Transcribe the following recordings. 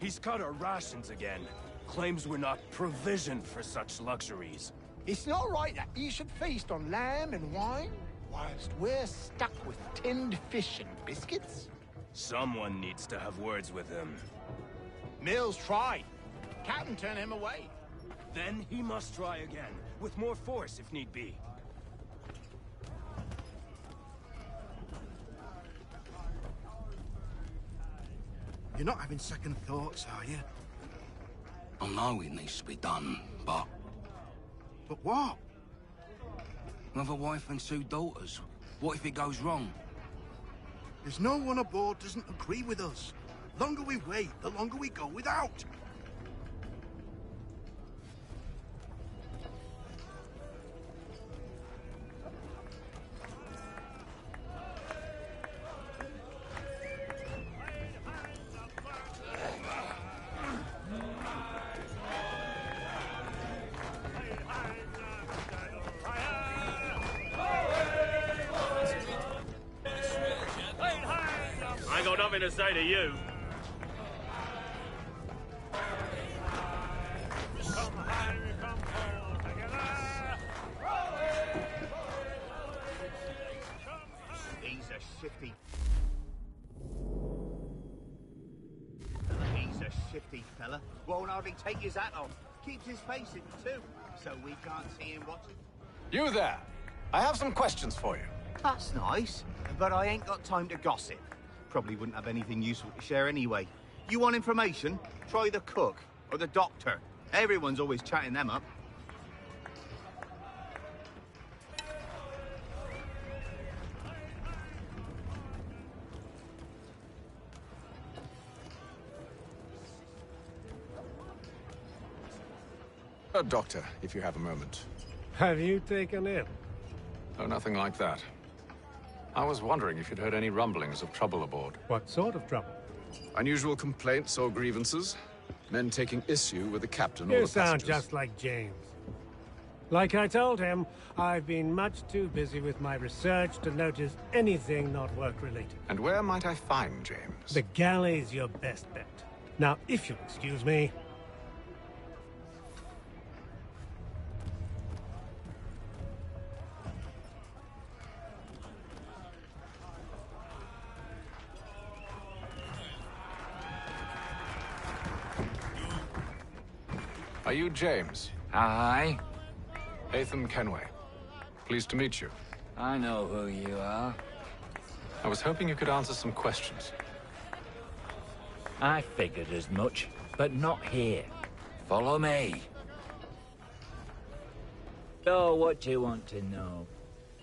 He's cut our rations again. Claims we're not provisioned for such luxuries. It's not right that you should feast on lamb and wine, whilst we're stuck with tinned fish and biscuits. Someone needs to have words with him. Mills tried. Captain turned him away. Then he must try again, with more force if need be. You're not having second thoughts, are you? I know it needs to be done, but... But what? I have a wife and 2 daughters. What if it goes wrong? There's no one aboard doesn't agree with us. The longer we wait, the longer we go without. I ain't got nothing to say to you. He's a shifty. He's a shifty fella. Won't hardly take his hat off. Keeps his face in too, so we can't see him watching. You there! I have some questions for you. That's nice, but I ain't got time to gossip. Probably wouldn't have anything useful to share anyway. You want information? Try the cook or the doctor. Everyone's always chatting them up. Doctor, if you have a moment. Have you taken ill? Oh, nothing like that. I was wondering if you'd heard any rumblings of trouble aboard. What sort of trouble? Unusual complaints or grievances? Men taking issue with the captain or You the sound passengers? just like James. Like I told him, I've been much too busy with my research to notice anything not work-related. And where might I find James? The galley's your best bet. Now, if you'll excuse me... Are you James? Aye. Haytham Kenway. Pleased to meet you. I know who you are. I was hoping you could answer some questions. I figured as much, but not here. Follow me. So, what do you want to know?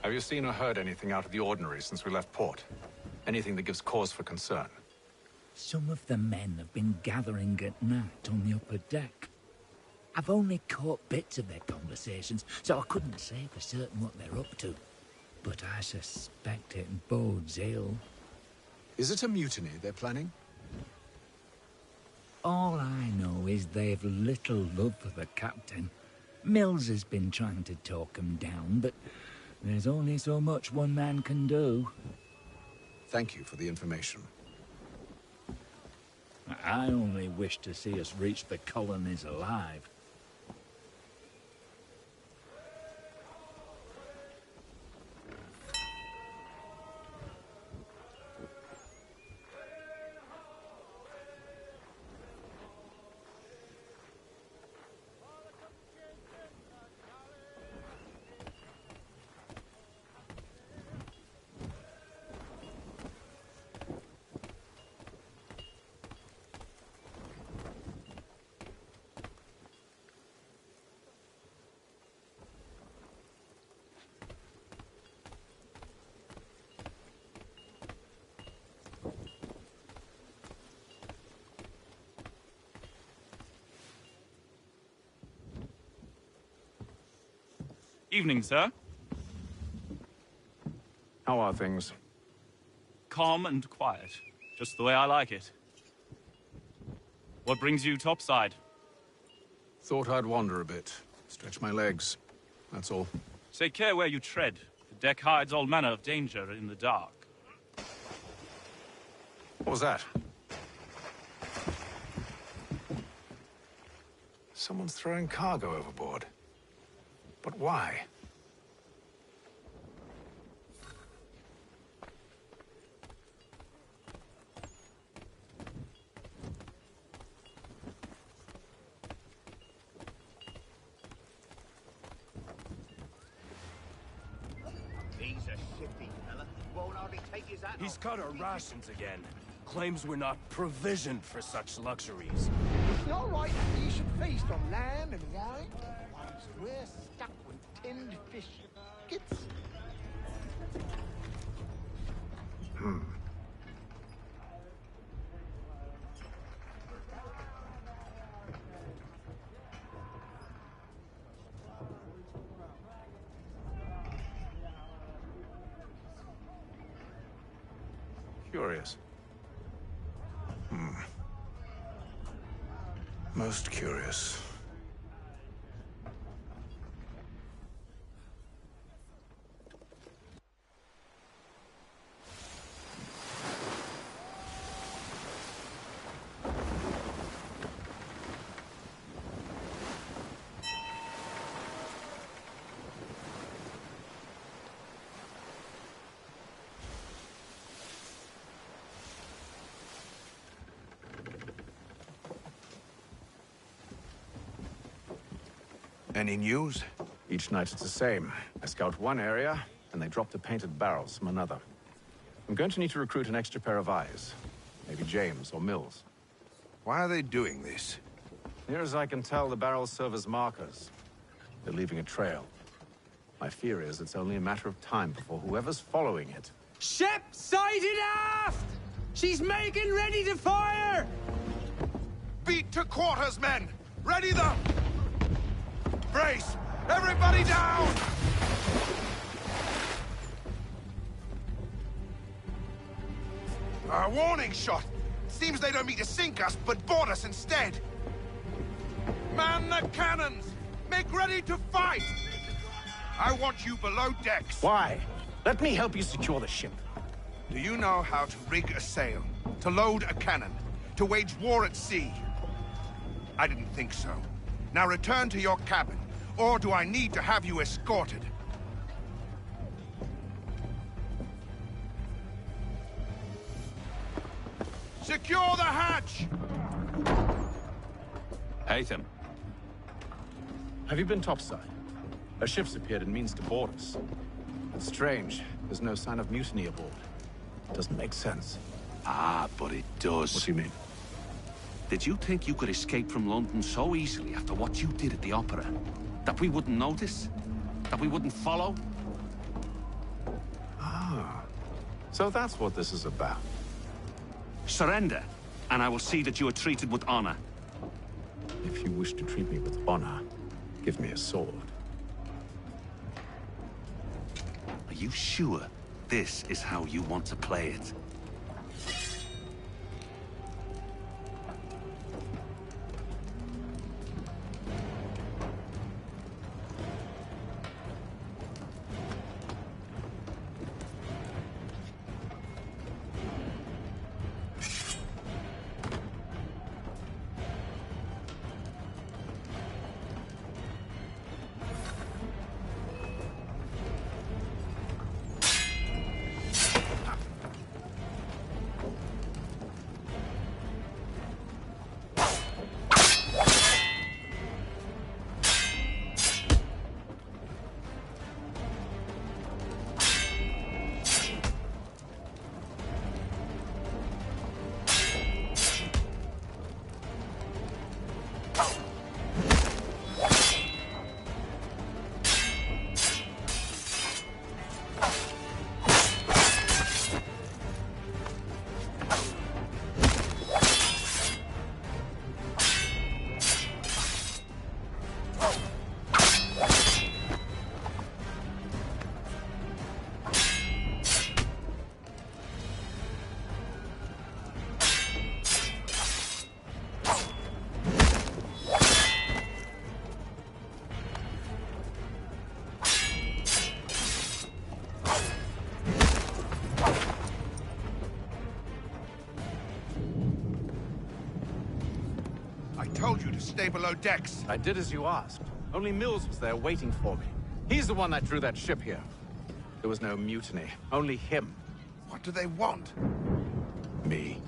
Have you seen or heard anything out of the ordinary since we left port? Anything that gives cause for concern? Some of the men have been gathering at night on the upper deck. I've only caught bits of their conversations, so I couldn't say for certain what they're up to. But I suspect it bodes ill. Is it a mutiny they're planning? All I know is they've little love for the captain. Mills has been trying to talk him down, but there's only so much one man can do. Thank you for the information. I only wish to see us reach the colonies alive. Evening, sir. How are things? Calm and quiet. Just the way I like it. What brings you topside? Thought I'd wander a bit. Stretch my legs. That's all. Take care where you tread. The deck hides all manner of danger in the dark. What was that? Someone's throwing cargo overboard. But why? He's a shifty fella. Won't hardly take his hat He's off. cut our rations again. Claims we're not provisioned for such luxuries. It's not right that ye should feast on lamb and wine, whilst we're stuck with tinned fish and biscuits. Curious. Most curious. Any news? Each night it's the same. I scout one area, and they drop the painted barrels from another. I'm going to need to recruit an extra pair of eyes. Maybe James or Mills. Why are they doing this? Near as I can tell, the barrels serve as markers. They're leaving a trail. My fear is it's only a matter of time before whoever's following it... Ship sighted aft! She's making ready to fire! Beat to quarters, men! Ready the... Brace! Everybody down! A warning shot! Seems they don't mean to sink us, but board us instead! Man the cannons! Make ready to fight! I want you below decks. Why? Let me help you secure the ship. Do you know how to rig a sail? To load a cannon? To wage war at sea? I didn't think so. Now return to your cabin, or do I need to have you escorted? Secure the hatch! Haytham. Have you been topside? A ship's appeared and means to board us. It's strange. There's no sign of mutiny aboard. Doesn't make sense. Ah, but it does. What do you mean? Did you think you could escape from London so easily after what you did at the Opera? That we wouldn't notice? That we wouldn't follow? Ah. So that's what this is about. Surrender, and I will see that you are treated with honor. If you wish to treat me with honor, give me a sword. Are you sure this is how you want to play it? you to stay below decks. I did as you asked. Only Mills was there waiting for me. He's the one that drew that ship here. There was no mutiny, only him. What do they want? Me.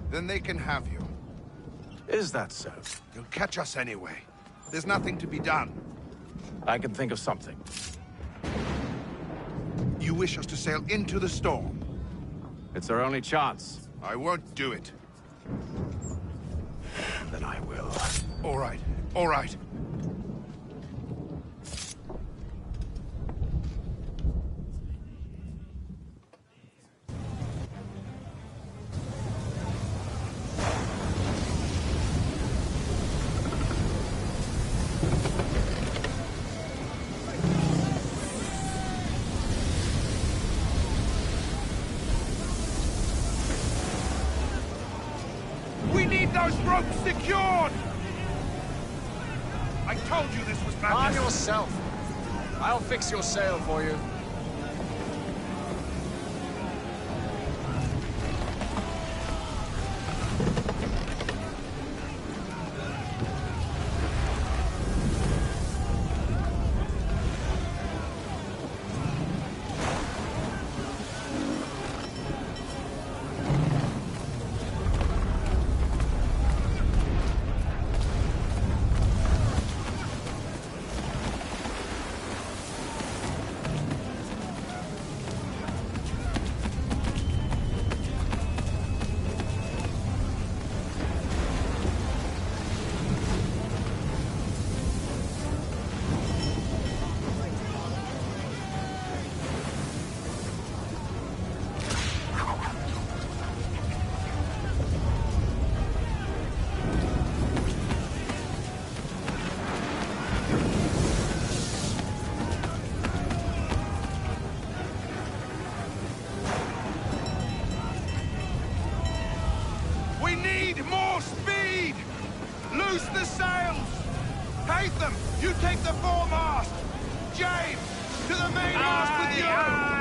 Then they can have you. Is that so? You'll catch us anyway. There's nothing to be done. I can think of something. You wish us to sail into the storm? It's our only chance. I won't do it. Then I will. All right, all right. We need those ropes secured! I told you this was madness. Calm yourself. I'll fix your sail for you. We need more speed! Loose the sails! Haytham, you take the foremast! James, to the mainmast with you!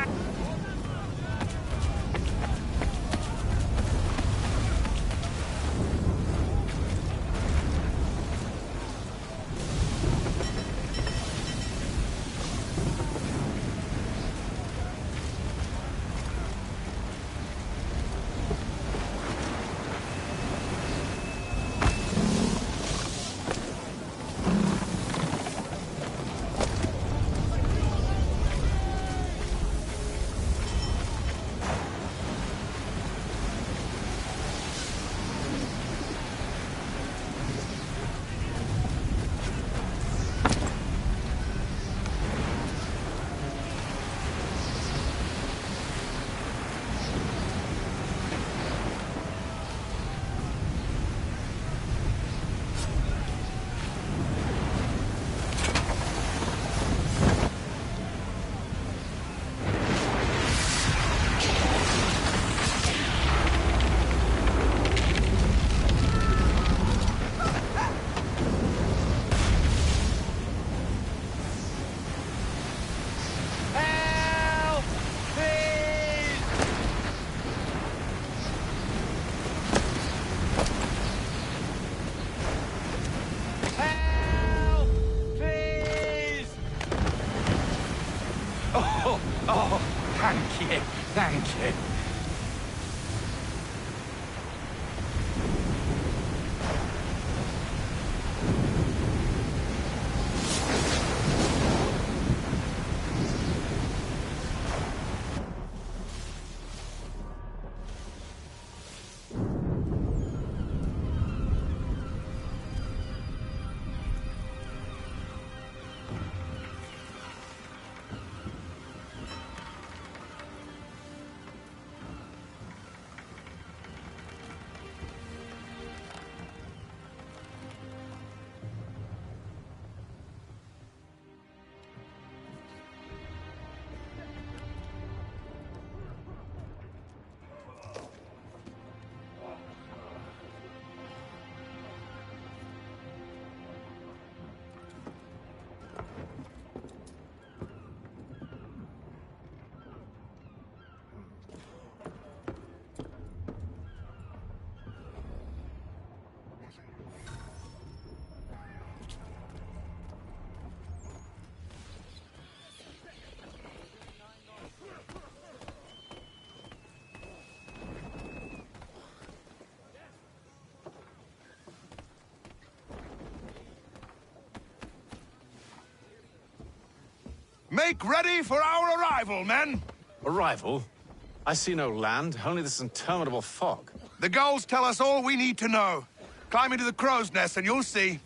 Oh, thank you, thank you. Make ready for our arrival, men! Arrival? I see no land, only this interminable fog. The gulls tell us all we need to know. Climb into the crow's nest and you'll see.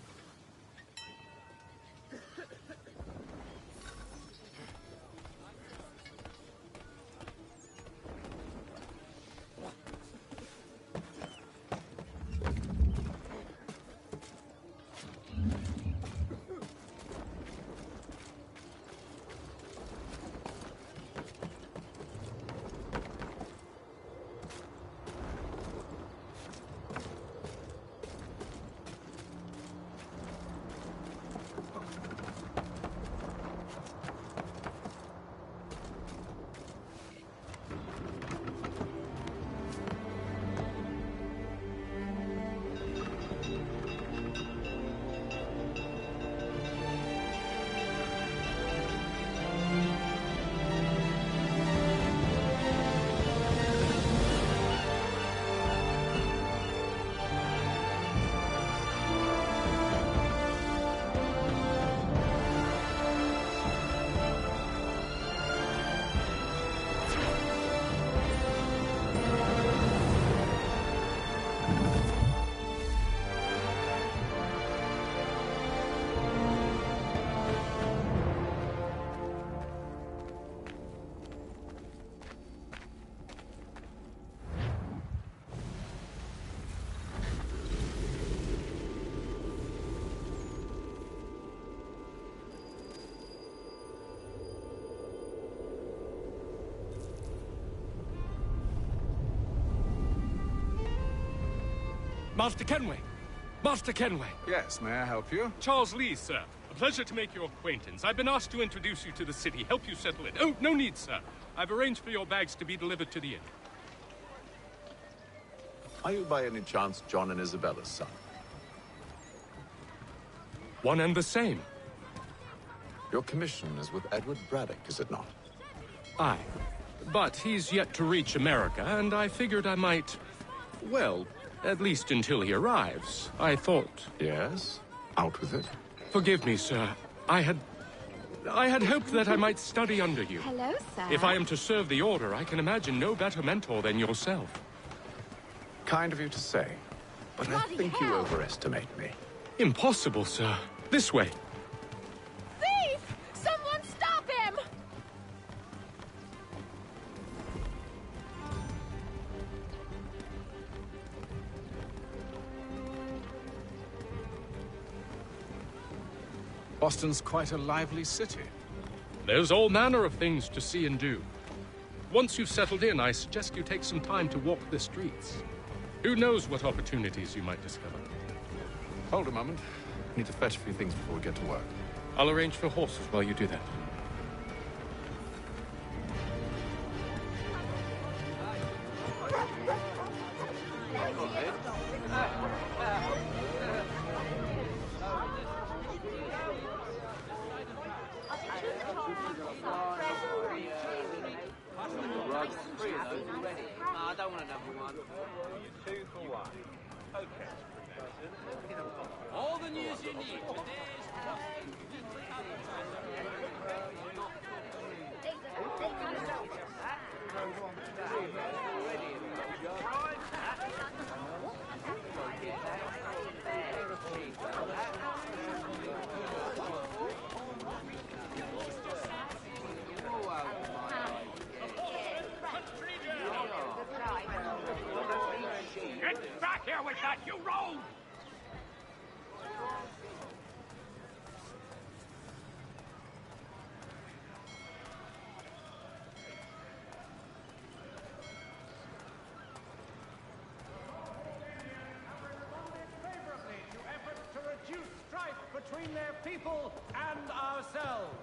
Master Kenway! Master Kenway! Yes, may I help you? Charles Lee, sir. A pleasure to make your acquaintance. I've been asked to introduce you to the city, help you settle it. Oh, no need, sir. I've arranged for your bags to be delivered to the inn. Are you by any chance John and Isabella's son? One and the same. Your commission is with Edward Braddock, is it not? Aye. But he's yet to reach America, and I figured I might... well, at least until he arrives, I thought... Yes? Out with it. Forgive me, sir. I had hoped that I might study under you. Hello, sir. If I am to serve the Order, I can imagine no better mentor than yourself. Kind of you to say, but I think you overestimate me. Impossible, sir. This way. Thief! Someone stop him! Boston's quite a lively city. There's all manner of things to see and do. Once you've settled in, I suggest you take some time to walk the streets. Who knows what opportunities you might discover. Hold a moment. I need to fetch a few things before we get to work. I'll arrange for horses while you do that. I don't want another one. 2 for 1. Okay. All the news you need. Get back here with that, you rogue! Between their people and ourselves.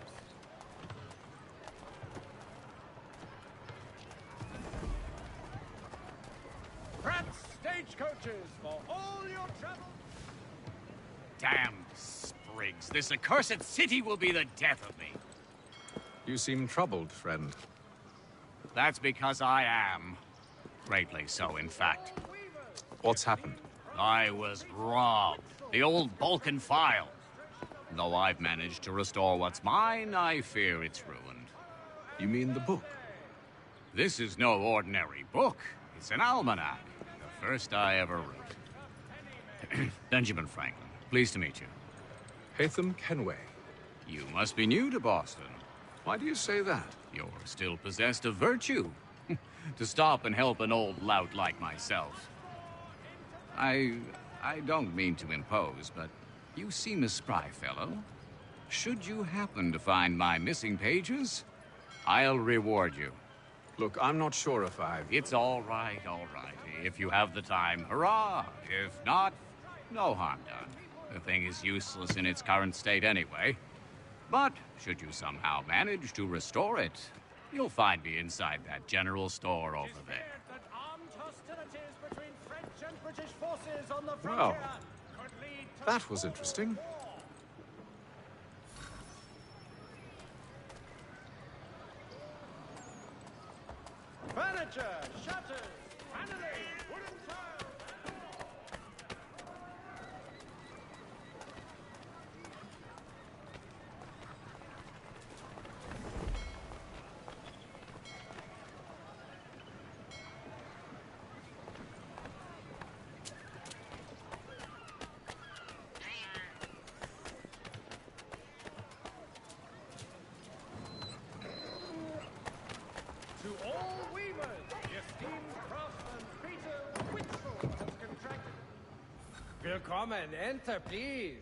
France stagecoaches for all your travel. Damn sprigs. This accursed city will be the death of me. You seem troubled, friend. That's because I am. Greatly so, in fact. What's happened? I was robbed. The old Balkan file. Though I've managed to restore what's mine, I fear it's ruined. You mean the book? This is no ordinary book. It's an almanac. The first I ever wrote. Benjamin Franklin, pleased to meet you. Haytham Kenway. You must be new to Boston. Why do you say that? You're still possessed of virtue. To stop and help an old lout like myself. I don't mean to impose, but you seem a spry fellow. Should you happen to find my missing pages, I'll reward you. Look, I'm not sure if I've... It's all right, all right. If you have the time, hurrah! If not, no harm done. The thing is useless in its current state anyway. But should you somehow manage to restore it, you'll find me inside that general store over there. Well, that was interesting. Furniture, shutters, paneling, wooden tiles. To all weavers, the esteemed craftsman Peter Whitfield has contracted. Willkommen, enter, please.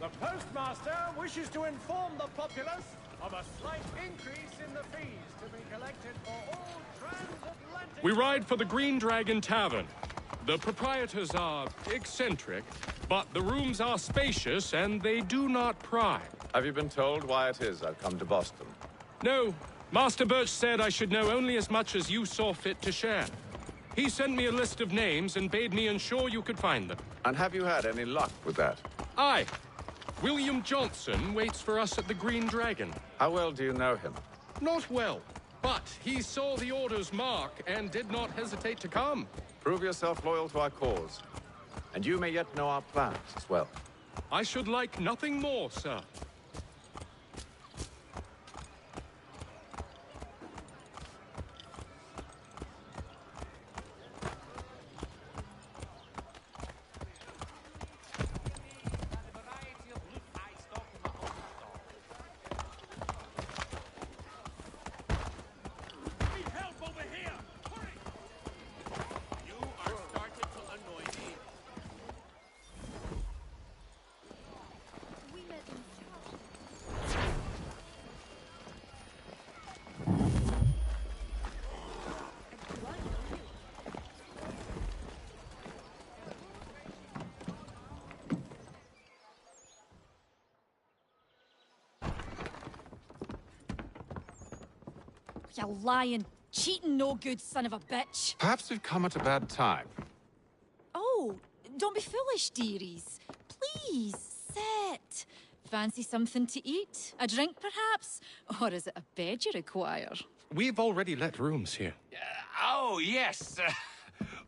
The postmaster wishes to inform the populace of a slight increase in the fees to be collected for all transatlantic... We ride for the Green Dragon Tavern. The proprietors are eccentric, but the rooms are spacious and they do not pry. Have you been told why it is I've come to Boston? No. Master Birch said I should know only as much as you saw fit to share. He sent me a list of names and bade me ensure you could find them. And have you had any luck with that? Aye. William Johnson waits for us at the Green Dragon. How well do you know him? Not well, but he saw the order's mark and did not hesitate to come. Prove yourself loyal to our cause, and you may yet know our plans as well. I should like nothing more, sir. You lying, cheating, no good son of a bitch. Perhaps we've come at a bad time. Oh, don't be foolish, dearies. Please, sit. Fancy something to eat? A drink, perhaps? Or is it a bed you require? We've already let rooms here. Oh, yes.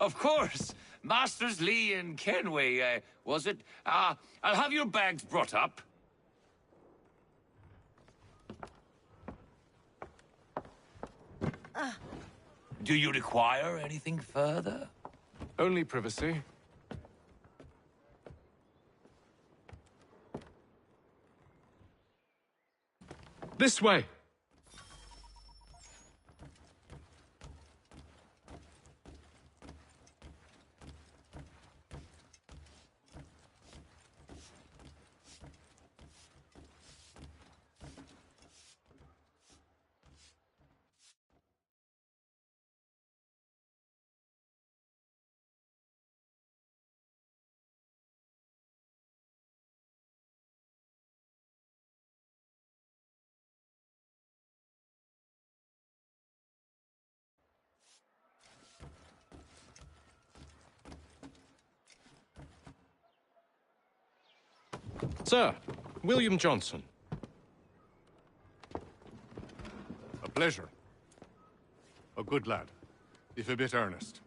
Of course. Masters Lee and Kenway, was it? I'll have your bags brought up. Do you require anything further? Only privacy. This way! Sir, William Johnson. A pleasure. A good lad, if a bit earnest.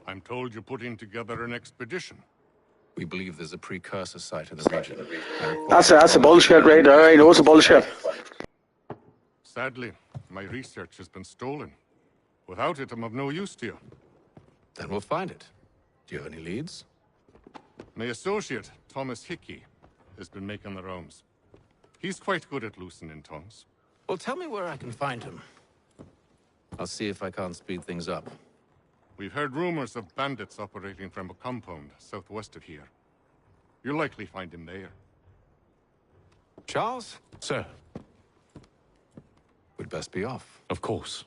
I'm told you're putting together an expedition. We believe there's a precursor site in the region. That's a bullshit, Ray. I know it's a bullshit. Sadly, my research has been stolen. Without it, I'm of no use to you. Then we'll find it. Do you have any leads? My associate, Thomas Hickey, has been making the rounds. He's quite good at loosening tongues. Well, tell me where I can find him. I'll see if I can't speed things up. We've heard rumors of bandits operating from a compound southwest of here. You'll likely find him there. Charles? Sir. We'd best be off. Of course.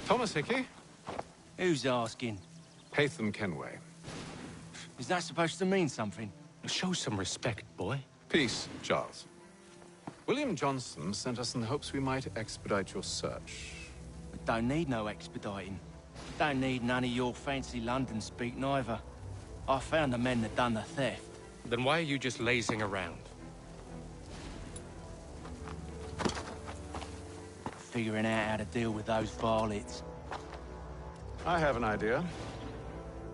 Thomas Hickey? Who's asking? Haytham Kenway. Is that supposed to mean something? Show some respect, boy. Peace, Charles. William Johnson sent us in the hopes we might expedite your search. We don't need no expediting. Don't need none of your fancy London speak neither. I found the men that done the theft. Then why are you just lazing around? Figuring out how to deal with those varlets. I have an idea.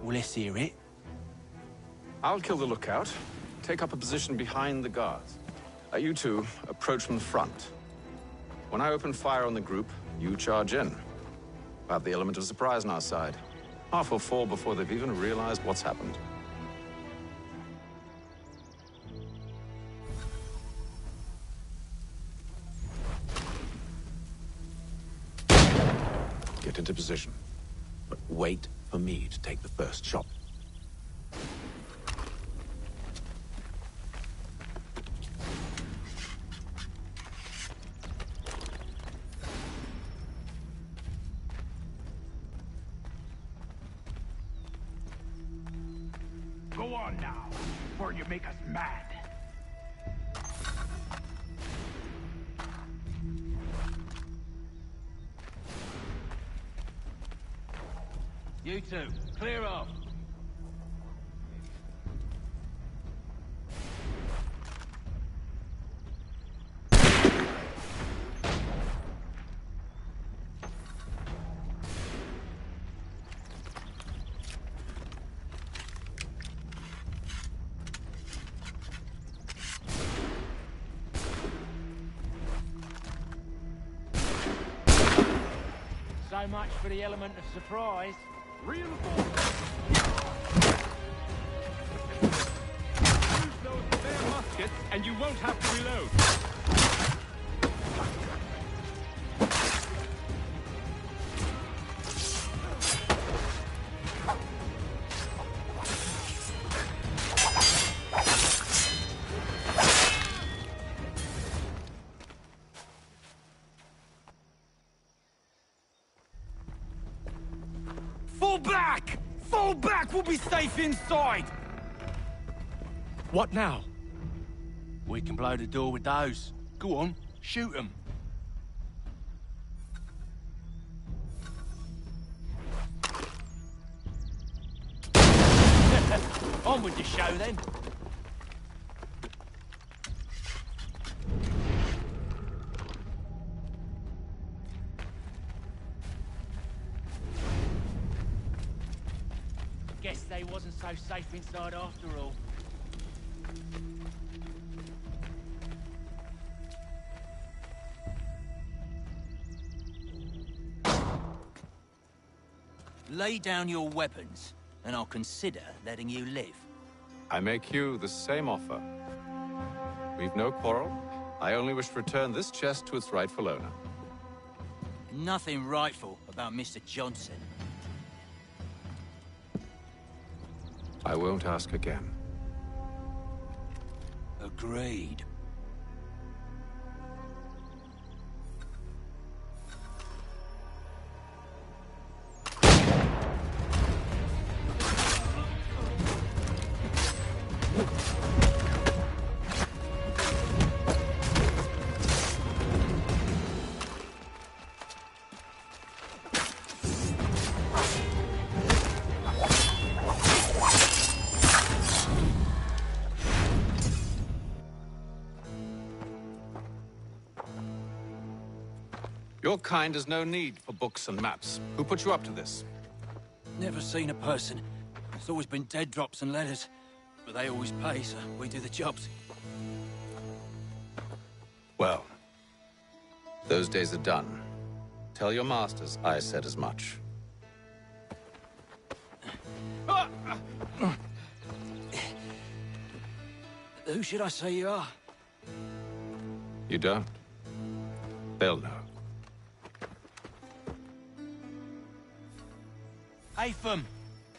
Well, let's hear it. I'll kill the lookout, take up a position behind the guards. You two approach from the front. When I open fire on the group, you charge in. We'll have the element of surprise on our side. Half will fall before they've even realized what's happened. Get into position, but wait for me to take the first shot. Go on now, before you make us mad. You two, clear off. So much for the element of surprise. Reinforce! Use those spare muskets, and you won't have to reload. Fall back! Fall back! We'll be safe inside! What now? We can blow the door with those. Go on, shoot them. On with the show then. Guess they wasn't so safe inside after all. Lay down your weapons, and I'll consider letting you live. I make you the same offer. We've no quarrel. I only wish to return this chest to its rightful owner. Nothing rightful about Mr. Johnson. I won't ask again. Agreed. Your kind has no need for books and maps. Who put you up to this? Never seen a person. It's always been dead drops and letters. But they always pay, so we do the jobs. Well, those days are done. Tell your masters I said as much. Who should I say you are? You don't? They'll know. Haytham,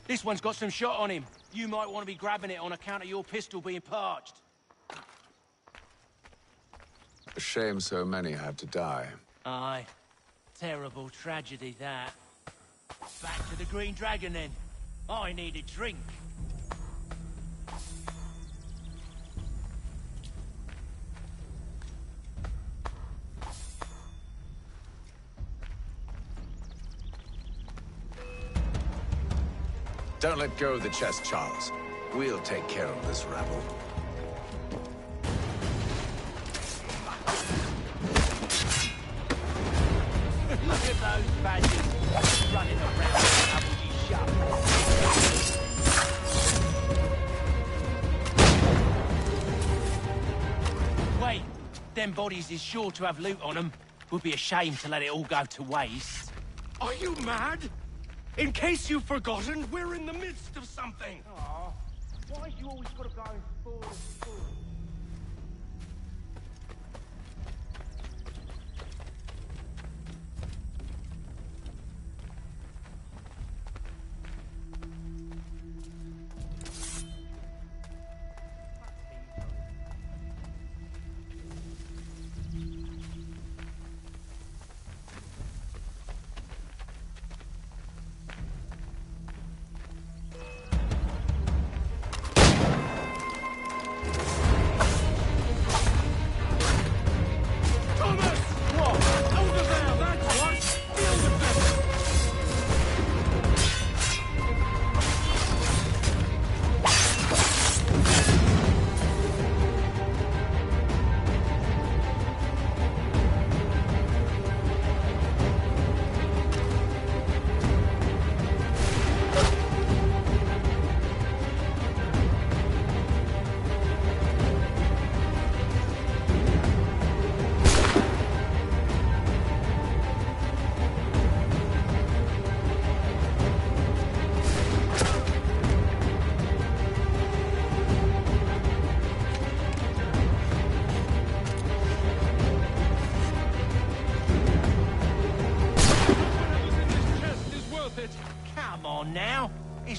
this one's got some shot on him. You might want to be grabbing it on account of your pistol being parched. A shame so many had to die. Aye. Terrible tragedy, that. Back to the Green Dragon, then. I need a drink. Don't let go of the chest, Charles. We'll take care of this rabble. Look at those badgers running around with Appleby shut. Wait, them bodies is sure to have loot on them. Would be a shame to let it all go to waste. Are you mad? In case you've forgotten, we're in the midst of something. Aw, why you always gotta go forward and forward?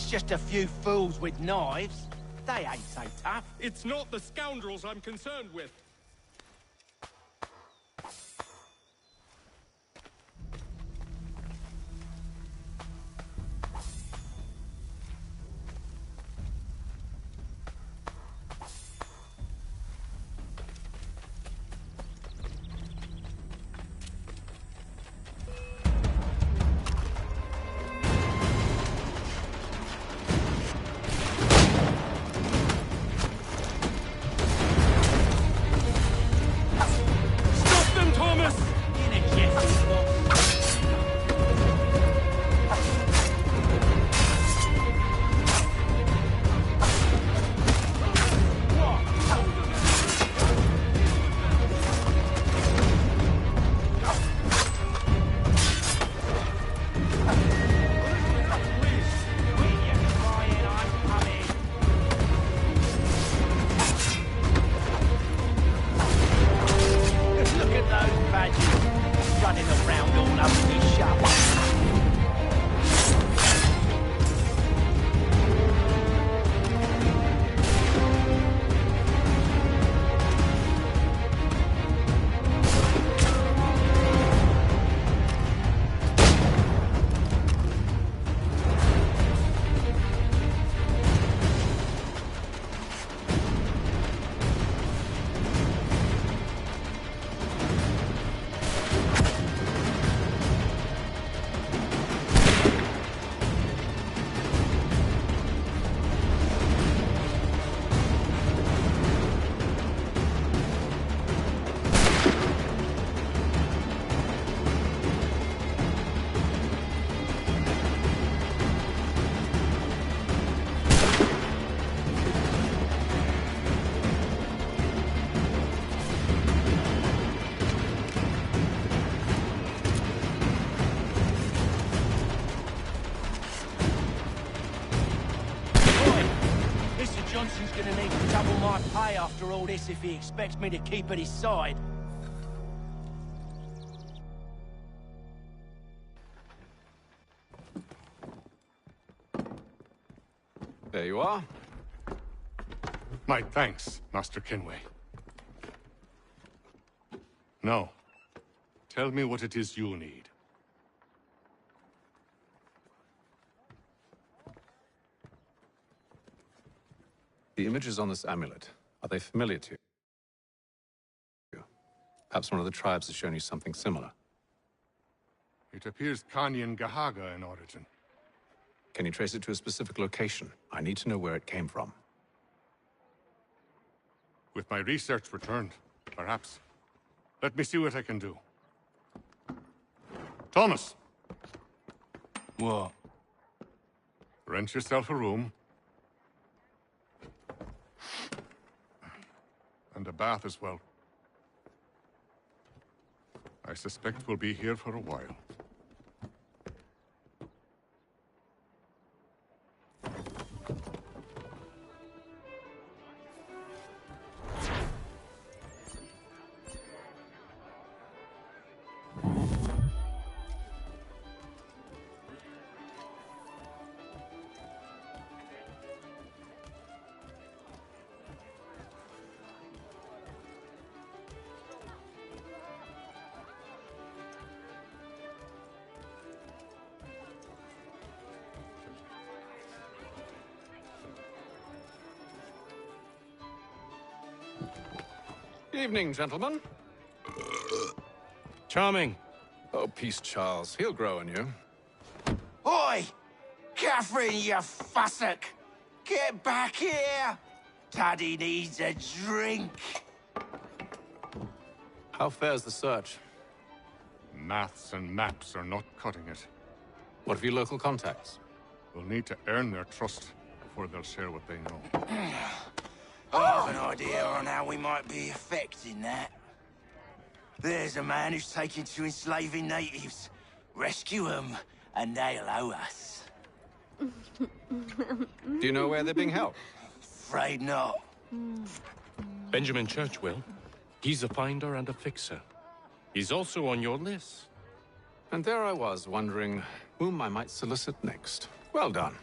It's just a few fools with knives. They ain't so tough. It's not the scoundrels I'm concerned with. Johnson's gonna need to double my pay after all this if he expects me to keep at his side. There you are. My thanks, Master Kenway. Now, tell me what it is you need. The images on this amulet, are they familiar to you? Perhaps one of the tribes has shown you something similar. It appears Kanyan Gahaga in origin. Can you trace it to a specific location? I need to know where it came from. With my research returned, perhaps. Let me see what I can do. Thomas! What? Rent yourself a room. And a bath as well. I suspect we'll be here for a while. Evening, gentlemen. Charming. Oh, peace, Charles. He'll grow on you. Oi! Catherine, you fussock! Get back here! Taddy needs a drink. How fares the search? Maths and maps are not cutting it. What of your local contacts? We'll need to earn their trust before they'll share what they know. I have an idea on how we might be affecting that. There's a man who's taken to enslaving natives. Rescue them, and they'll owe us. Do you know where they're being held? Afraid not. Benjamin Churchwill. He's a finder and a fixer. He's also on your list. And there I was, wondering whom I might solicit next. Well done.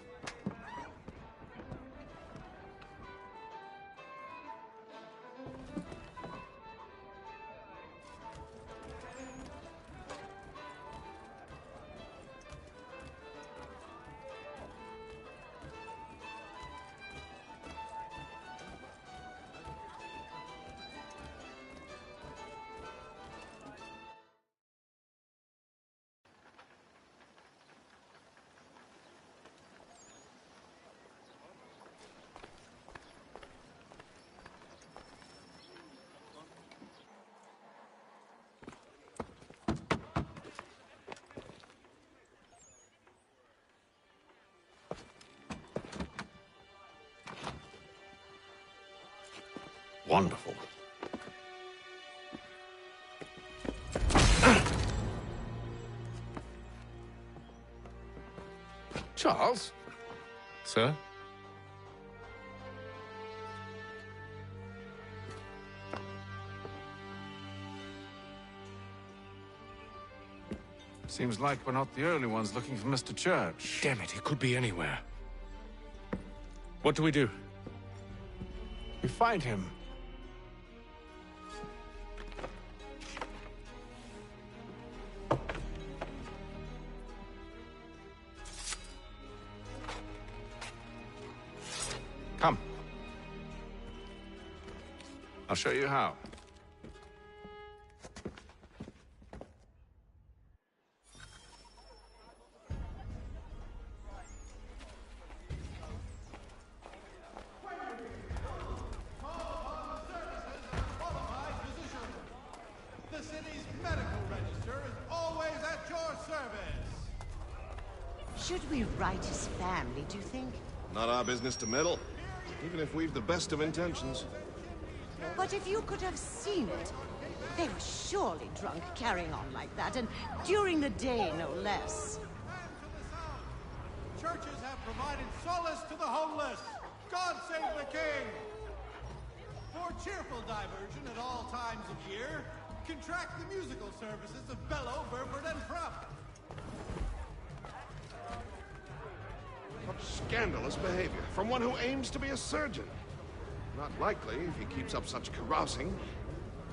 Wonderful. Charles? Sir? Seems like we're not the only ones looking for Mr. Church. Damn it, he could be anywhere. What do we do? We find him. Come. I'll show you how. The city's medical register is always at your service. Should we write his family, do you think? Not our business to meddle, even if we've the best of intentions. But if you could have seen it, they were surely drunk carrying on like that, and during the day, no less. Churches have provided solace to the homeless. God save the king! For cheerful diversion at all times of year, contract the musical services of Bellow, Burford, and Frupp. What scandalous behavior from one who aims to be a surgeon. Not likely if he keeps up such carousing.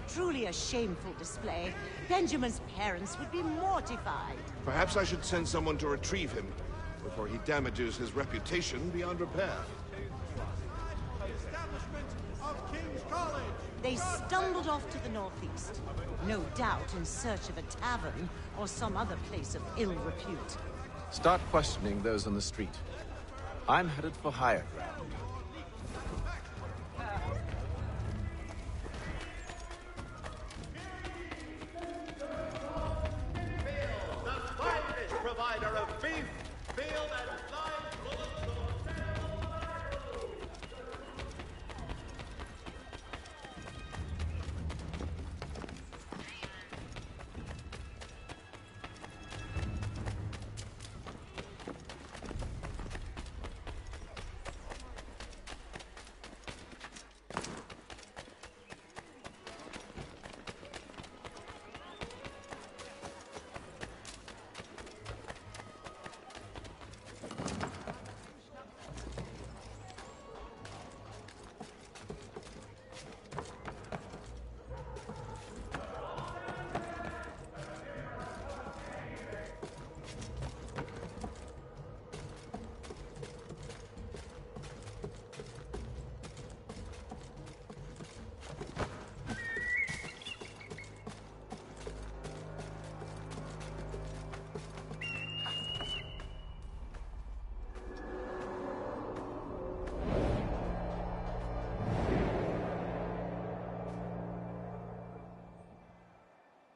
Truly a shameful display. Benjamin's parents would be mortified. Perhaps I should send someone to retrieve him before he damages his reputation beyond repair. Establishment of King's College. They stumbled off to the northeast, no doubt in search of a tavern or some other place of ill repute. Start questioning those on the street. I'm headed for higher ground. The finest provider of beef, field, and live bullets.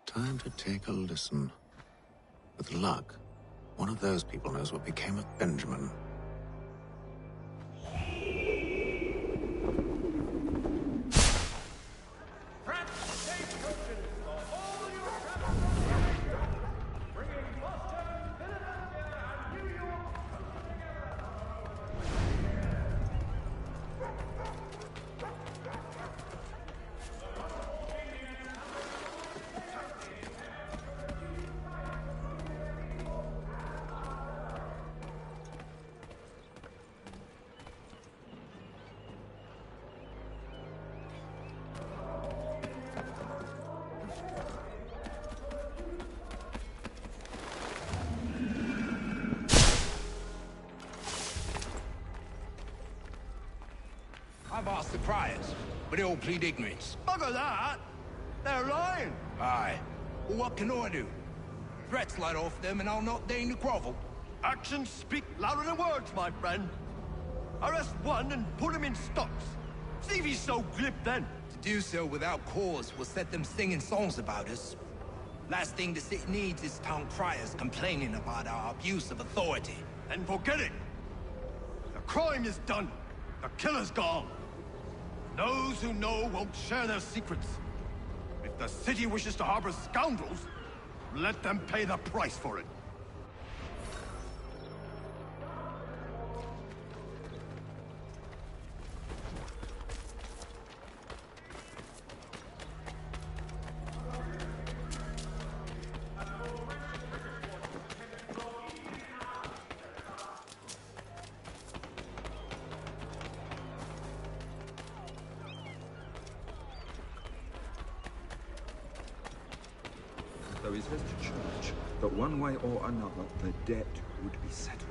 Time to take a listen. With luck, one of those people knows what became of Benjamin. I've asked the criers, but they all plead ignorance. Bugger that! They're lying! Aye. Well, what can I do? Threats light off them and I'll not deign to grovel. Actions speak louder than words, my friend. Arrest one and put him in stocks. See if he's so glib then. To do so without cause will set them singing songs about us. Last thing the city needs is town criers complaining about our abuse of authority. Then forget it. The crime is done. The killer's gone. No Those who know won't share their secrets. If the city wishes to harbor scoundrels, let them pay the price for it. Though he says to church that one way or another the debt would be settled.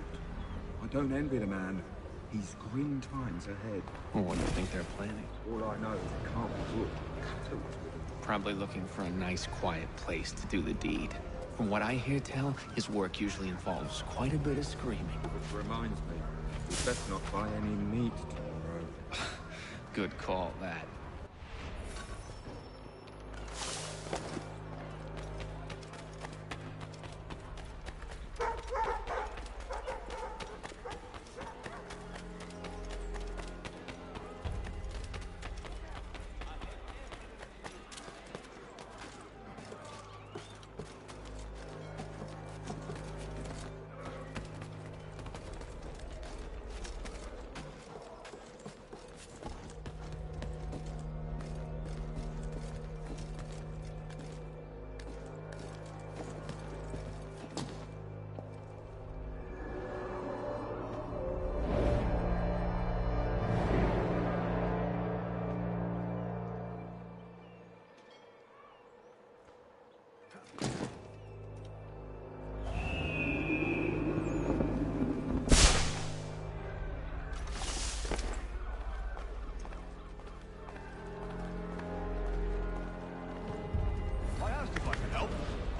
I don't envy the man. He's grim times ahead. Well, what do you think they're planning? All I know is it can't be good. Cut with him. Probably looking for a nice, quiet place to do the deed. From what I hear tell, his work usually involves quite a bit of screaming. Which reminds me, we best not buy any meat tomorrow. Good call, that.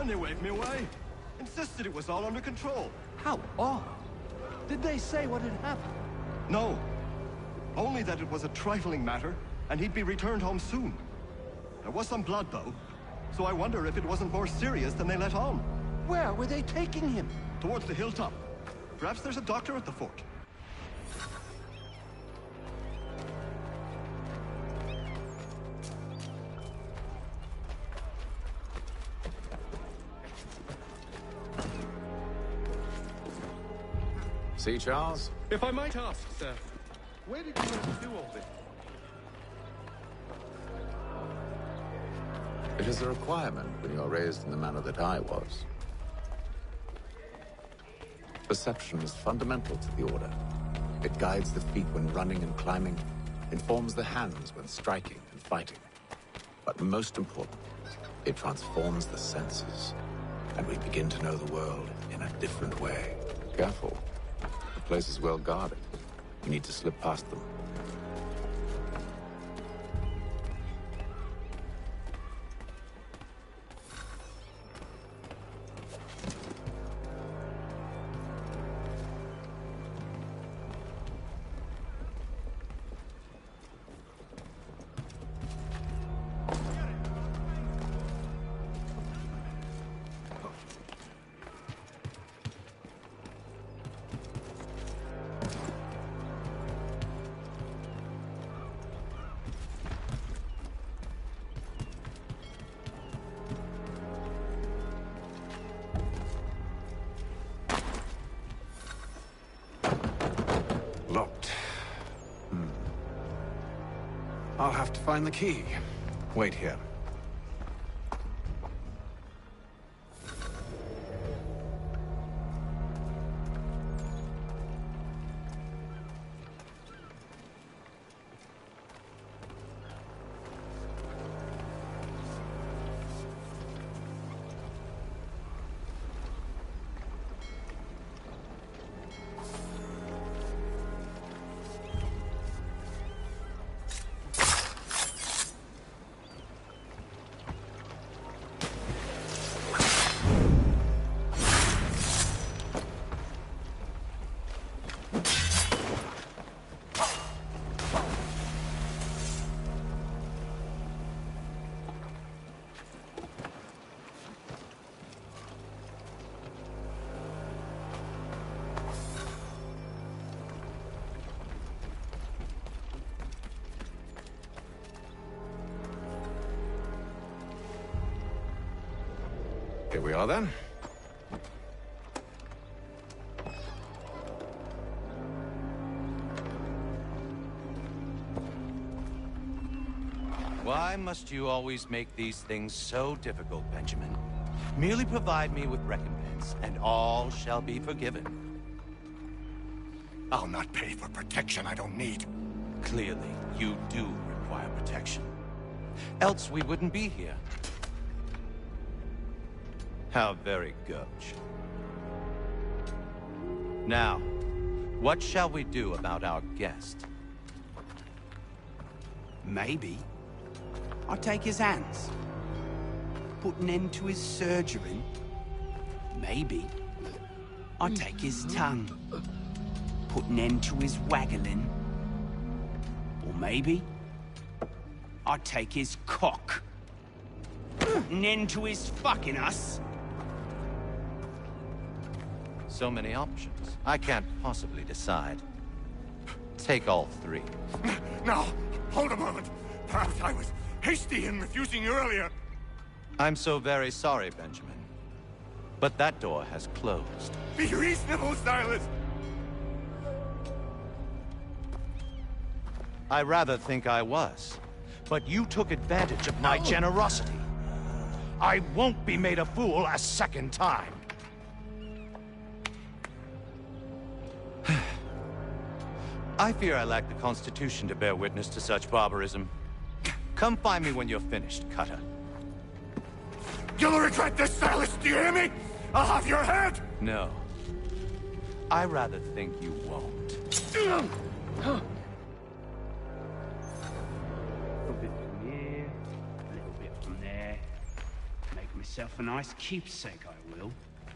And they waved me away. Insisted it was all under control. How odd. Did they say what had happened? No. Only that it was a trifling matter, and he'd be returned home soon. There was some blood, though. So I wonder if it wasn't more serious than they let on. Where were they taking him? Towards the hilltop. Perhaps there's a doctor at the fort. See, Charles? If I might ask, sir, Where did you learn to do all this? It is a requirement when you are raised in the manner that I was. Perception is fundamental to the Order. It guides the feet when running and climbing, informs the hands when striking and fighting. But most important, it transforms the senses, and we begin to know the world in a different way. Careful. The place is well guarded. You need to slip past them. Locked. I'll have to find the key. Wait here. Here we are, then. Why must you always make these things so difficult, Benjamin? Merely provide me with recompense, and all shall be forgiven. I'll not pay for protection I don't need. Clearly, you do require protection. Else we wouldn't be here. How very gauche. Now, what shall we do about our guest? Maybe I'll take his hands. Put an end to his surgery. Maybe I'll take his tongue. Put an end to his waggling. Or maybe I'll take his cock. Put an end to his fucking us. So many options. I can't possibly decide. Take all three. No! Hold a moment! Perhaps I was hasty in refusing you earlier. I'm so very sorry, Benjamin. But that door has closed. Be reasonable, Silas! I rather think I was. But you took advantage of my generosity. I won't be made a fool a second time. I fear I lack the constitution to bear witness to such barbarism. Come find me when you're finished, Cutter. You'll regret this, Silas, do you hear me? I'll have your head! No. I rather think you won't. A little bit from here, a little bit from there. Make myself a nice keepsake, I will.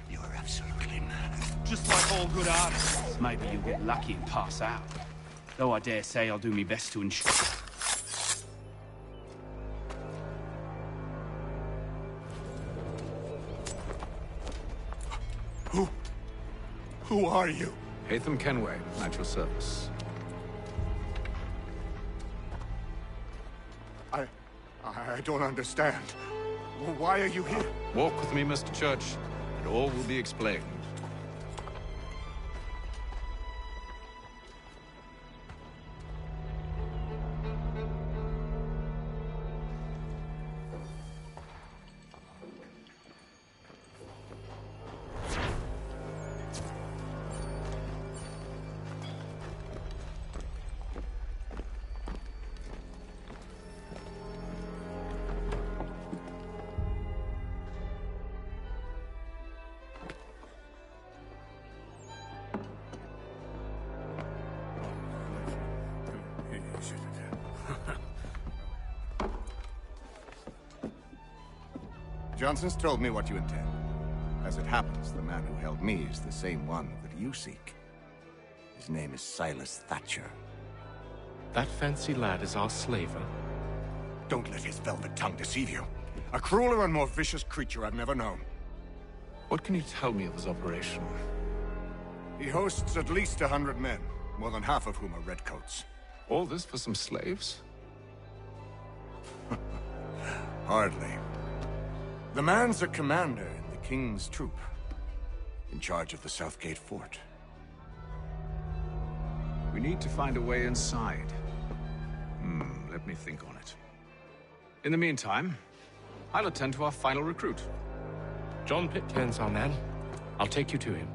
You're absolutely mad. Just like all good artists. Maybe you'll get lucky and pass out. Though I dare say I'll do my best to ensure... Who are you? Hatham Kenway, at your service. I don't understand. Why are you here? Walk with me, Mr. Church, and all will be explained. Johnson's told me what you intend. As it happens, the man who held me is the same one that you seek. His name is Silas Thatcher. That fancy lad is our slaver. Don't let his velvet tongue deceive you. A crueler and more vicious creature I've never known. What can you tell me of his operation? He hosts at least 100 men, more than half of whom are redcoats. All this for some slaves? Hardly. The man's a commander in the King's troop, in charge of the Southgate Fort. We need to find a way inside. Let me think on it. In the meantime, I'll attend to our final recruit. John Pitcairn's our man. I'll take you to him.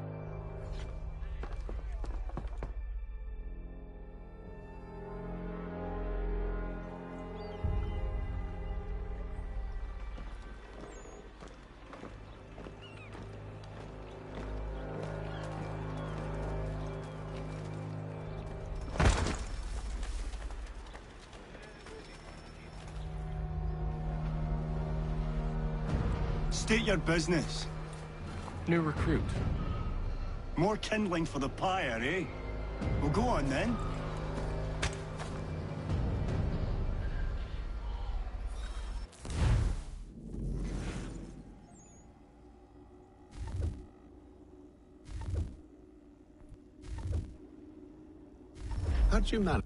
State your business. New recruit. More kindling for the pyre, eh? Well, go on then. How'd you manage?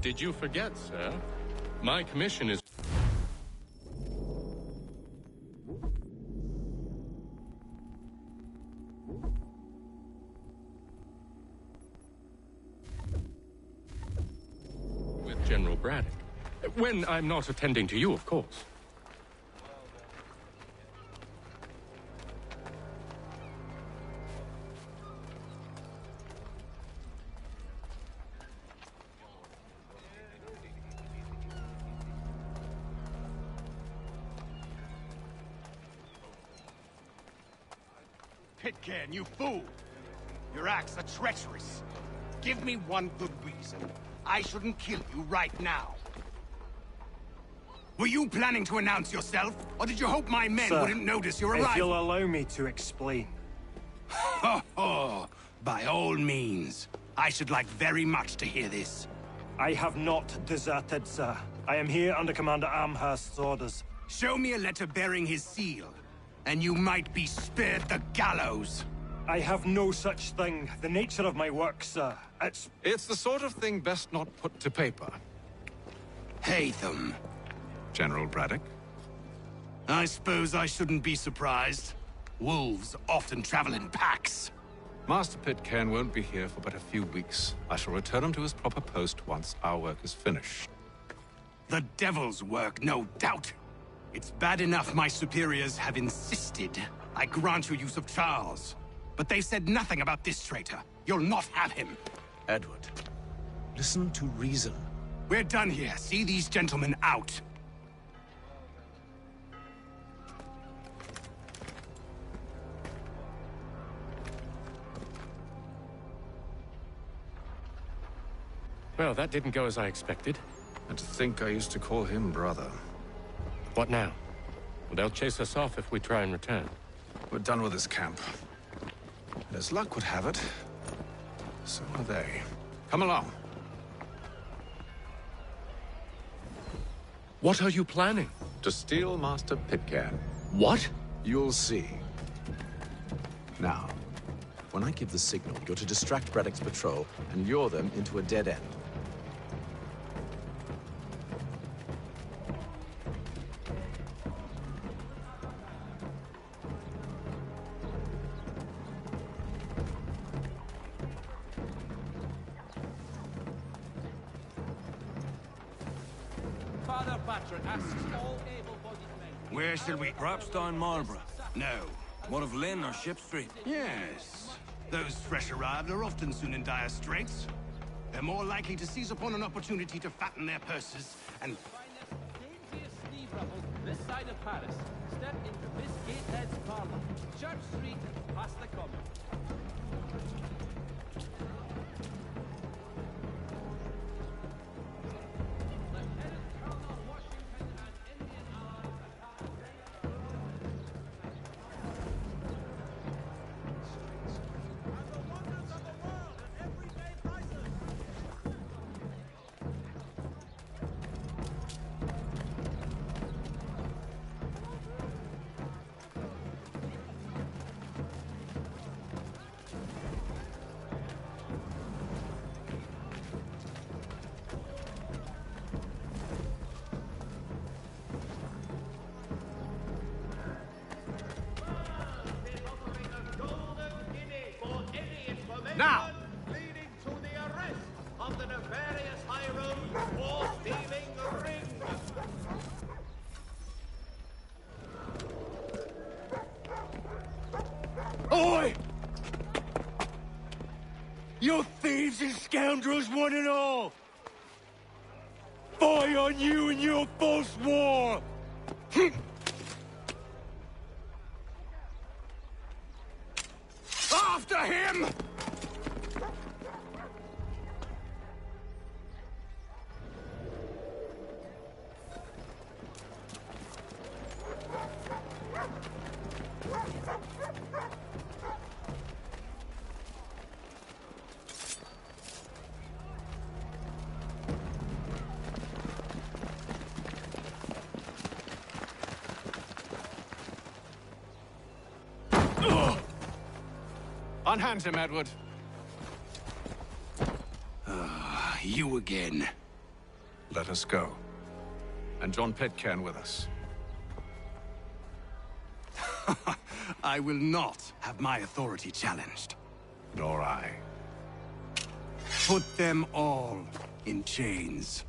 Did you forget, sir? My commission is... with General Braddock. When I'm not attending to you, of course. Pitcairn, you fool! Your acts are treacherous. Give me one good reason I shouldn't kill you right now. Were you planning to announce yourself, or did you hope my men Sir, wouldn't notice your arrival? if you'll allow me to explain. Oh, by all means. I should like very much to hear this. I have not deserted, sir. I am here under Commander Amherst's orders. Show me a letter bearing his seal, and you might be spared the gallows. I have no such thing. The nature of my work, sir, It's the sort of thing best not put to paper. Haytham. General Braddock? I suppose I shouldn't be surprised. Wolves often travel in packs. Master Pitcairn won't be here for but a few weeks. I shall return him to his proper post once our work is finished. The devil's work, no doubt. It's bad enough my superiors have insisted I grant you use of Charles. But they've said nothing about this traitor. You'll not have him. Edward, listen to reason. We're done here. See these gentlemen out. Well, that didn't go as I expected. And to think I used to call him brother. What now? Well, they'll chase us off if we try and return. We're done with this camp. And as luck would have it, so are they. Come along. What are you planning? To steal Master Pitcairn. What? You'll see. Now, when I give the signal, you're to distract Braddock's patrol and lure them into a dead end. Father Patron asks all able-bodied men. Where should we... Perhaps down Marlborough? No. What of Lynn or Ship Street? Yes. Those fresh arrived are often soon in dire straits. They're more likely to seize upon an opportunity to fatten their purses and... Daintiest Steve Ruffles, this side of Paris. Step into Miss Gatehead's parlor. Church Street, past the common. Now! Leading to the arrest of the nefarious Hiram for stealing the ring. Oi! You thieves and scoundrels, one and all! Fie on you and your false war! After him! Unhand him, Edward. You again. let us go. And John Pitcairn with us. I will not have my authority challenged. Nor I. Put them all in chains.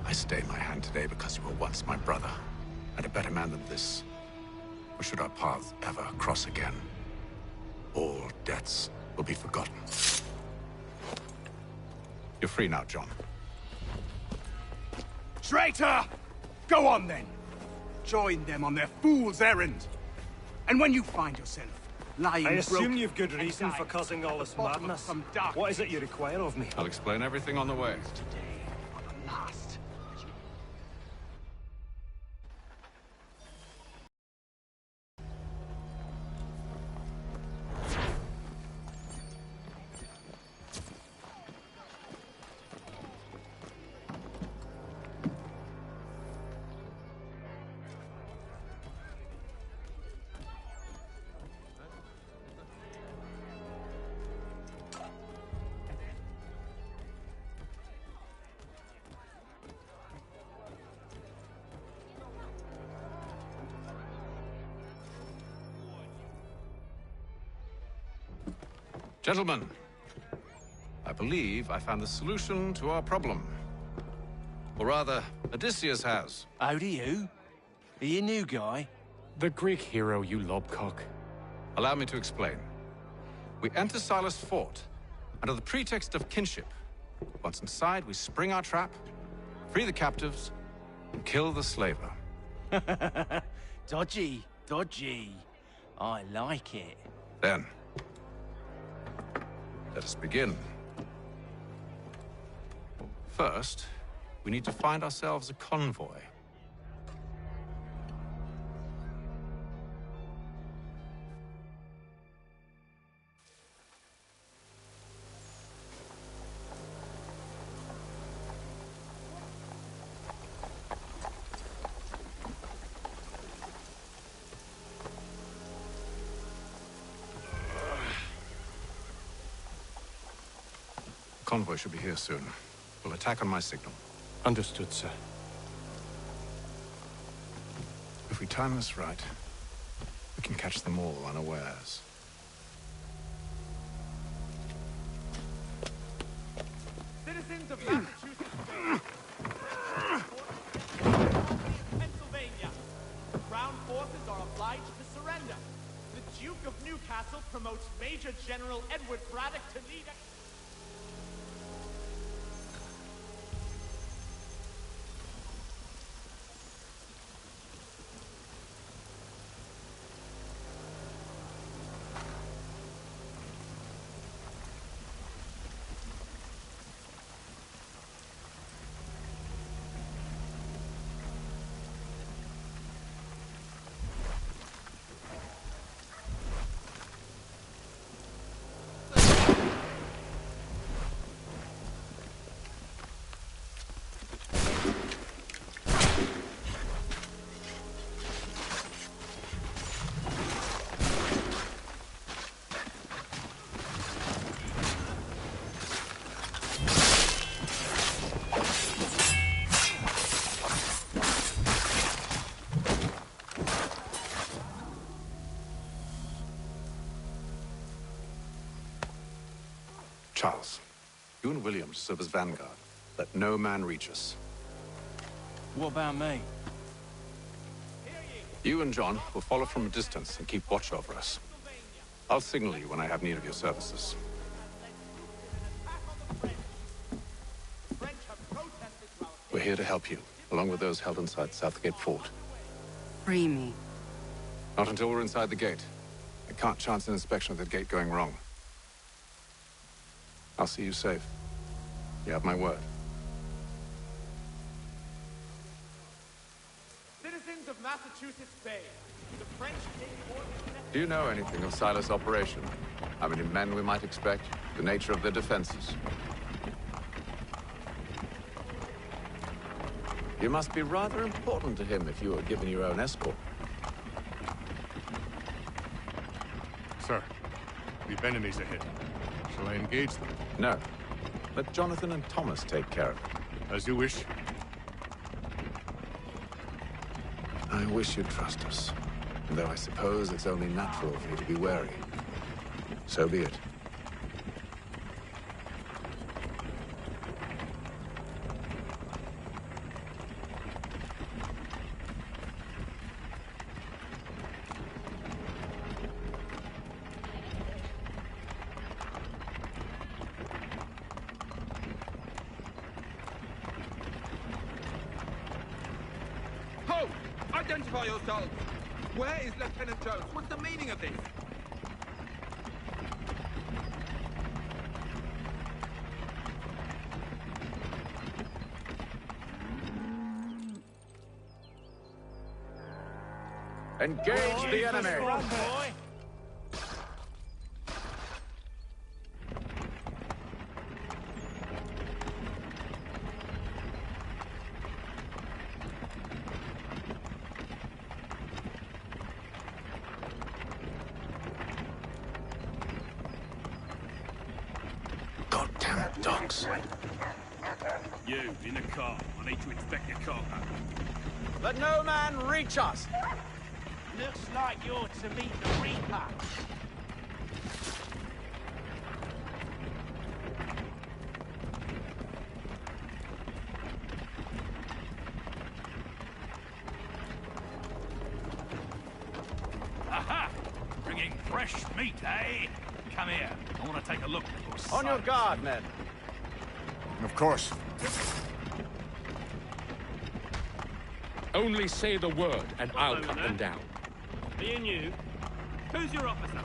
I stay my hand today because you were once my brother, and a better man than this. Or should our paths ever cross again, all debts will be forgotten. You're free now, John. Traitor! Go on then! Join them on their fool's errand. And when you find yourself lying I assume broken you've good reason for causing all this madness. What is it you require of me? I'll explain everything on the way. last. Gentlemen, I believe I found the solution to our problem. Or rather, Odysseus has. How do you? Are you a new guy? The Greek hero, you lobcock. Allow me to explain. We enter Silas' fort under the pretext of kinship. Once inside, we spring our trap, free the captives, and kill the slaver. Dodgy, dodgy. I like it. Then, let us begin. First, we need to find ourselves a convoy. Convoy should be here soon. We'll attack on my signal. Understood, sir. If we time this right, we can catch them all unawares. Citizens of Massachusetts Pennsylvania. The Crown forces are obliged to surrender. The Duke of Newcastle promotes Major General Edward Braddock to lead a... Charles, you and William serve as vanguard. Let no man reach us. What about me? You and John will follow from a distance and keep watch over us. I'll signal you when I have need of your services. We're here to help you, along with those held inside Southgate Fort. Free me. Not until we're inside the gate. I can't chance an inspection of the gate going wrong. I'll see you safe. You have my word. Citizens of Massachusetts Bay, the French King ordered... Do you know anything of Silas' operation? How many men we might expect? The nature of their defenses? You must be rather important to him if you were given your own escort. Sir, we've enemies ahead. Shall I engage them? No. Let Jonathan and Thomas take care of it. As you wish. I wish you'd trust us. Though I suppose it's only natural for you to be wary. So be it. Ho! Identify yourselves! Where is Lieutenant Jones? What's the meaning of this? Engage the enemy! Goddamn dogs. You, in the car. I need to inspect your cargo. Let no man reach us! Looks like you're to meet the Reaper. Aha! Bringing fresh meat, eh? Come here. I want to take a look at your On your guard, men. Of course. Only say the word, and I'll cut them down. Me and you. Who's your officer?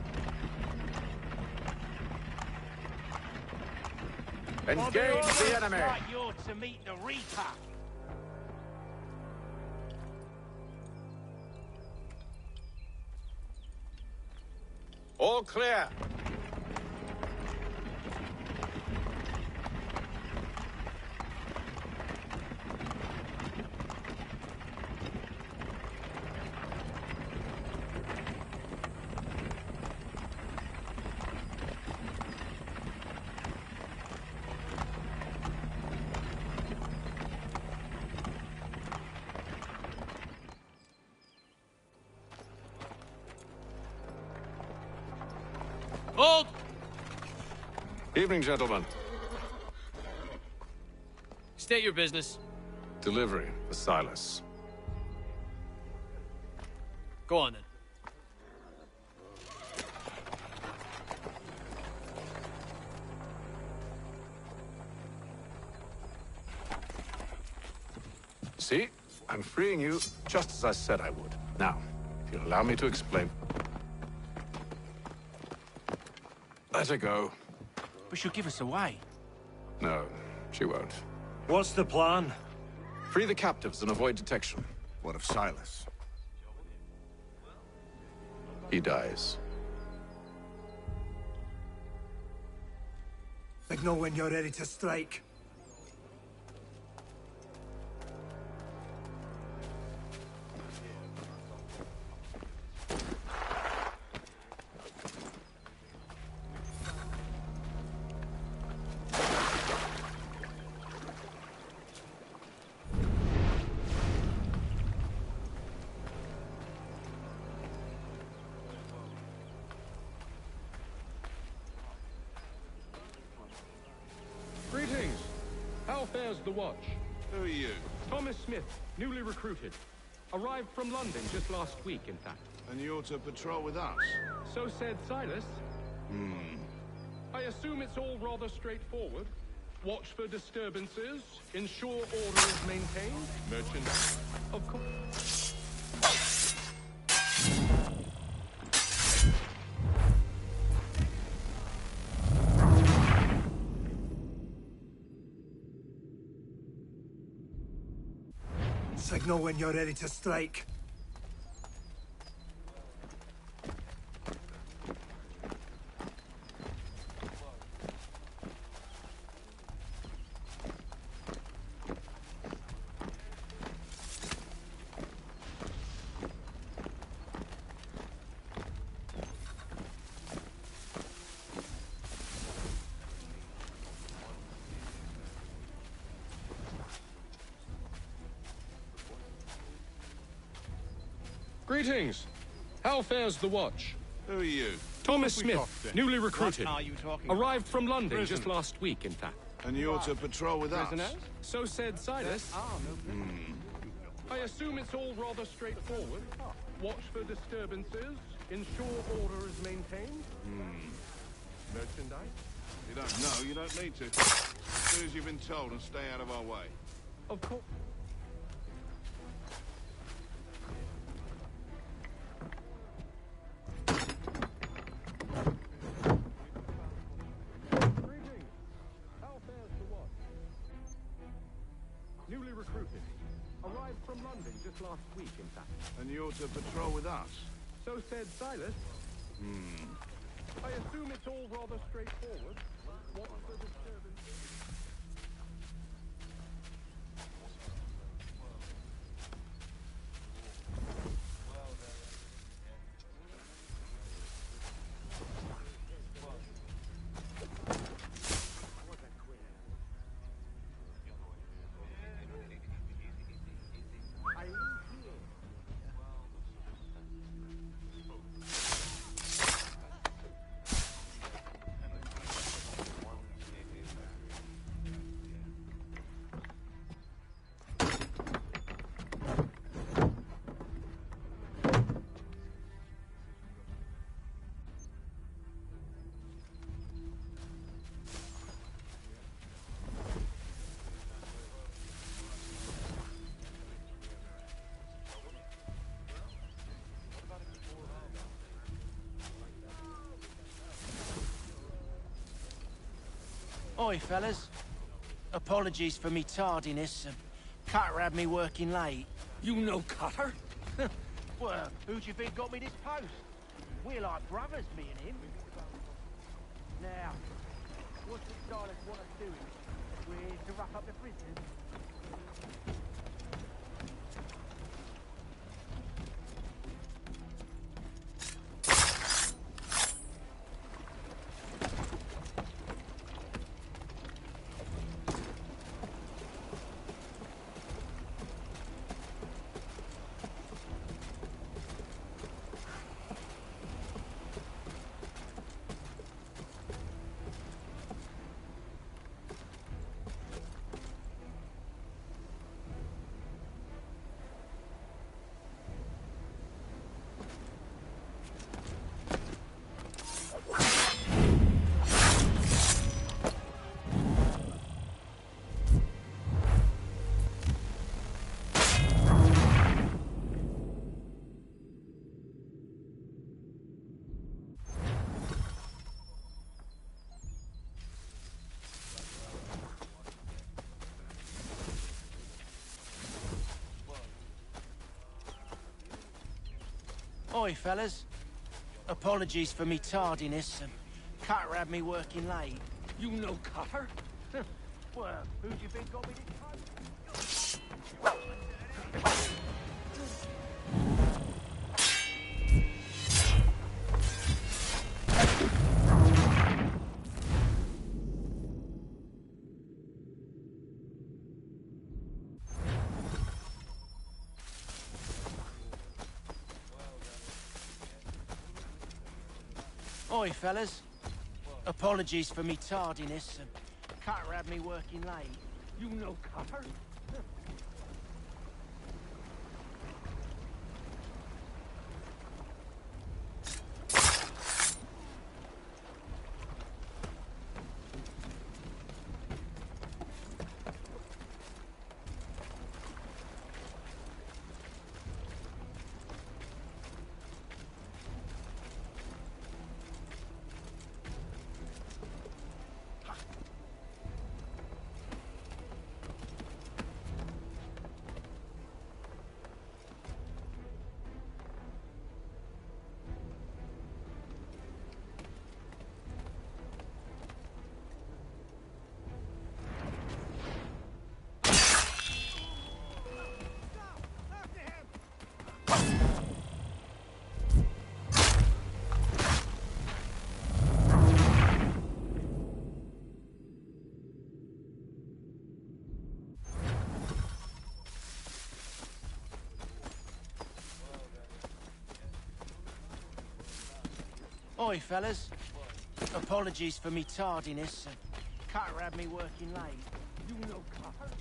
Engage the enemy! Looks like you're to meet the Reaper. All clear. Hold! Evening, gentlemen. State your business. Delivery for Silas. Go on, then. See? I'm freeing you just as I said I would. Now, if you'll allow me to explain. Let her go. But she'll give us away. No, she won't. What's the plan? Free the captives and avoid detection. What of Silas? He dies. Signal when you're ready to strike. Greetings. How fares the watch? Who are you? Thomas Smith, newly recruited. Arrived from London just last week, in fact. And you're to patrol with us? So said Silas. Hmm. I assume it's all rather straightforward. Watch for disturbances, ensure order is maintained, merchant... Of course... Signal when you're ready to strike. Greetings. How fares the watch? Who are you? Thomas What have we got Smith, then? newly recruited. What are you talking Arrived from London Prison. just last week, in fact. And you're to patrol with us? Prisoners? So said Silas. Hmm. I assume it's all rather straightforward. Watch for disturbances, ensure order is maintained. Merchandise? You don't know, you don't need to. Do as you've been told and stay out of our way. Of course. Newly recruited. Arrived from London just last week, in fact. And you're to patrol with us? So said Silas. I assume it's all rather straightforward. Watch for disturbances. Oi, fellas. Apologies for me tardiness. Cutter had me working late. You know Cutter? Well, who do you think got me this post? We're like brothers, me and him. Now, what's the Silas want us doing? We're to rough up the prisoners. Oi, fellas. Apologies for me tardiness. Cutter had me working late. You know Cutter? Well, who do you think got me this post? Oi, fellas. Apologies for me tardiness. Cutter had me working late. You know Cutter? Oi, fellas. Apologies for me tardiness. Carter had me working late. You know Carter?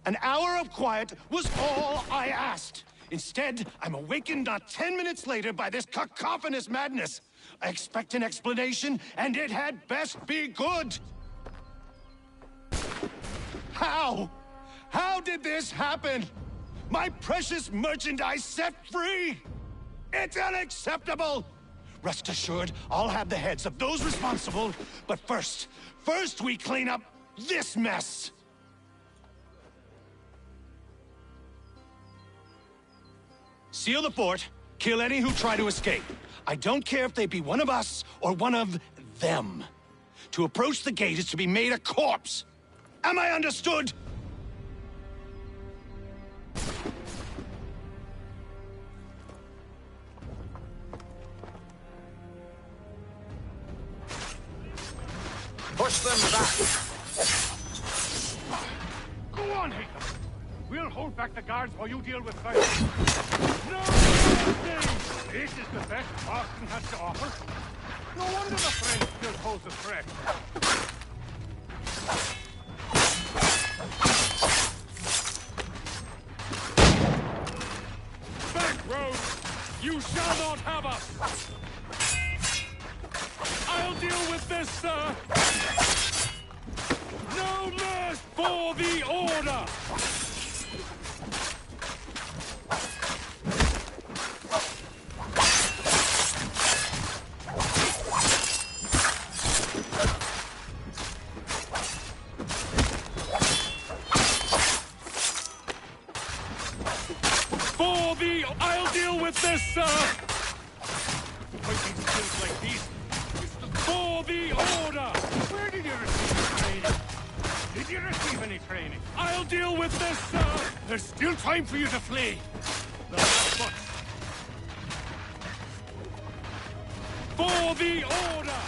An hour of quiet was all I asked. Instead, I'm awakened not 10 minutes later by this cacophonous madness. I expect an explanation, and it had best be good. How? How did this happen? My precious merchandise set free? It's unacceptable! Rest assured, I'll have the heads of those responsible, but first we clean up this mess! Seal the fort, kill any who try to escape. I don't care if they be one of us or one of them. To approach the gate is to be made a corpse. Am I understood? Push them back! Go on, Haytham! We'll hold back the guards while you deal with fire. No mercy! This is the best Boston has to offer. No wonder the French still pose a threat. Back, road! You shall not have us! I'll deal with this, sir! No mercy for the order! I'll deal with this, sir! Fighting skills like these is for the order! Where did you receive training? Did you receive any training? I'll deal with this, sir! There's still time for you to flee. The last bus. For the order!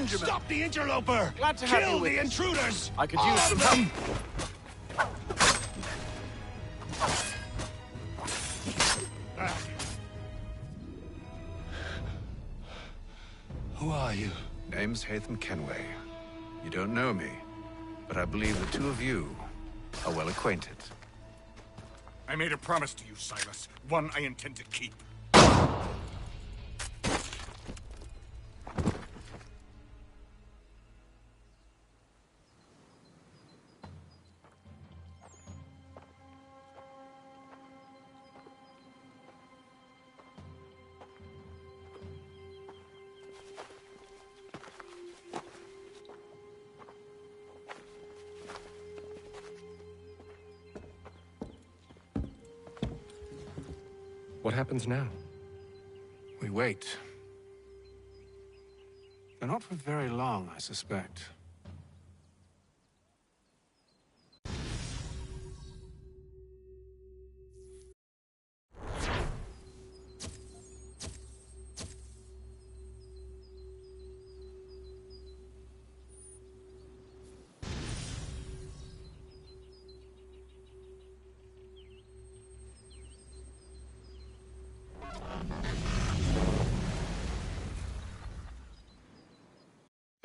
Benjamin! Stop the interloper! Glad to have you Kill with the us. intruders! I could All use of some them! Who are you? Name's Hatham Kenway. You don't know me, but I believe the two of you are well acquainted. I made a promise to you, Silas. One I intend to keep. What happens now? We wait. But not for very long, I suspect.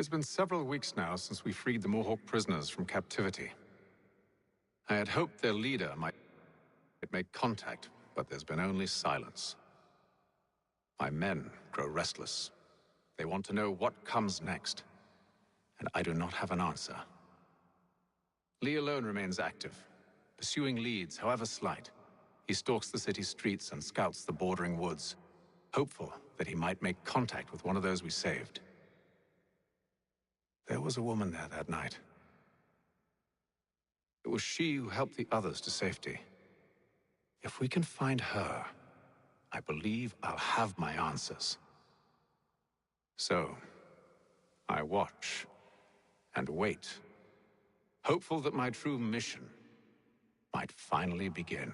It's been several weeks now since we freed the Mohawk prisoners from captivity. I had hoped their leader might make contact, but there's been only silence. My men grow restless. They want to know what comes next, and I do not have an answer. Lee alone remains active, pursuing leads, however slight. He stalks the city streets and scouts the bordering woods, hopeful that he might make contact with one of those we saved. There was a woman there that night. It was she who helped the others to safety. If we can find her, I believe I'll have my answers. So, I watch and wait, hopeful that my true mission might finally begin.